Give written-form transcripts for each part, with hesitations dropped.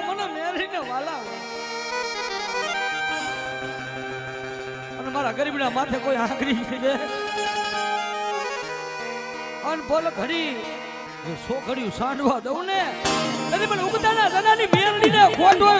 મને મેરીને વાલા અને મારા ગરીબના માથે કોઈ આંગળી છે અન બોલ ઘડી જો સો ઘડી સાંડવા દઉં ને એટલે મને ઉગતાના દાદાની મેરડીને ખોટો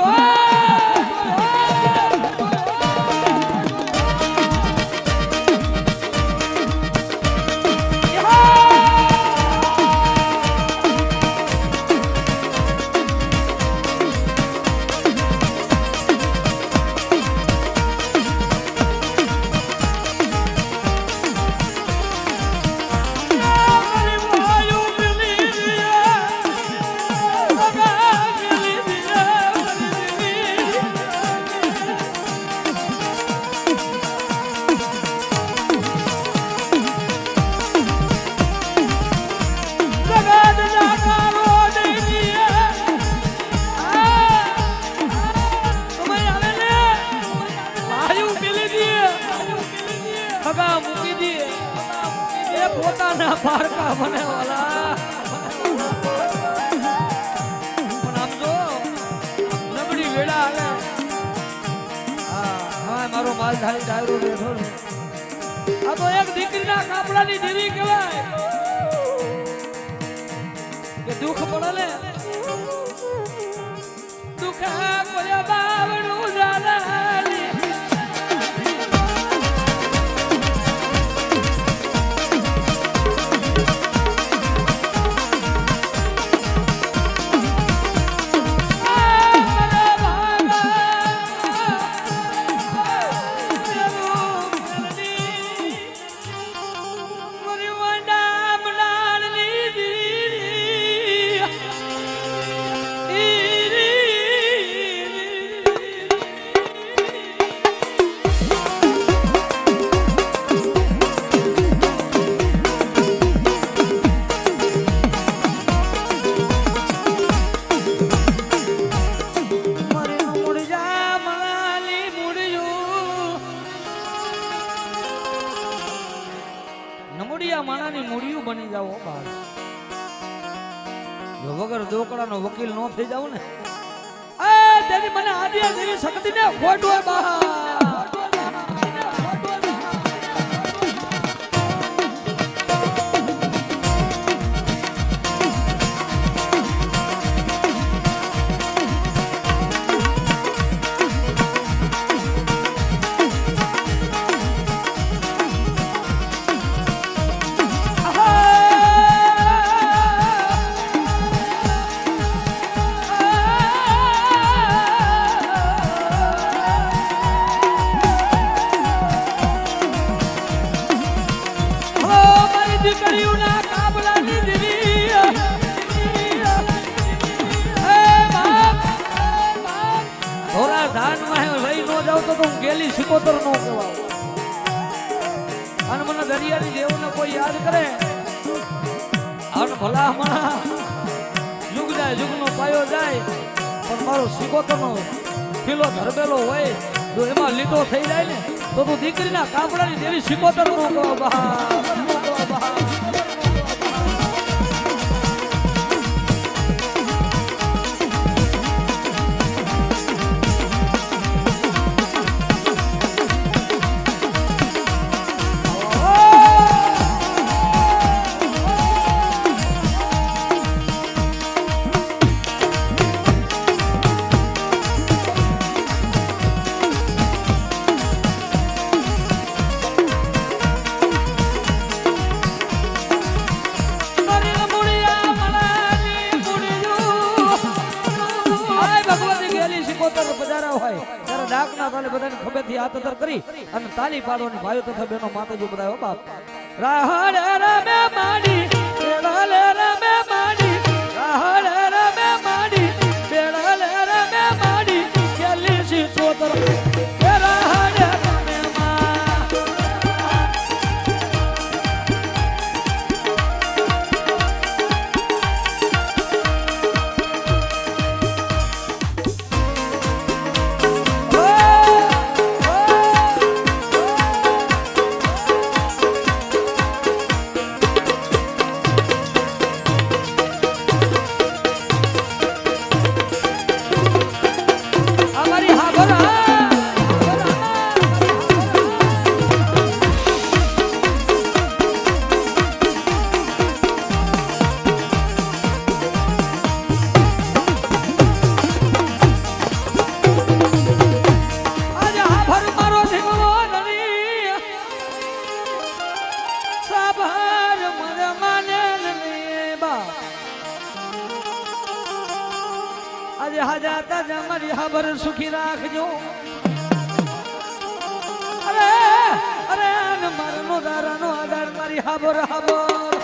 પોતાના પારકા મને વાલા પણ આમ જો નબળી વેડા આવે હા મારો માલધારી ડાયરો બેઠો આ તો એક દીકરીના કાપડાની દેવી કહેવાય કે દુઃખ પડે ને દુઃખ કોઈ બાવણું જાલાલી માણાની મૂળિયું બની જાવ બાળ જો વગર દોકડાનો વકીલ નો થઈ જાવ ને તેની મને આદિ દેવી શક્તિ ને ખોટો બહાર ગેલી સિકોતર નો કહેવાય અને મને દરિયાની દેવને કોઈ યાદ કરે અને ભલા હમણાં યુગ જાય યુગનો પાયો જાય પણ મારો સિકોતર નો કિલો ધરબેલો હોય જો એમાં લીટો થઈ જાય ને તો તું દીકરીના કાપડાની દેવી સિકોતર નો કહેવાય કરી અને તાલી પાડવાની ભાઈઓ તથા બહેનો માતાજી બધા બાપ રાહડે રમે માડી બેળાલે રમે માડી રાહડે રમે માડી બેળાલે રમે માડી કેલી સી સોતર રાહડે રમે આજે હાજા તાજા મારી હાબર સુખી રાખજો અરે અરે મારનો દારાનો આધાર મારી હાબર હાબર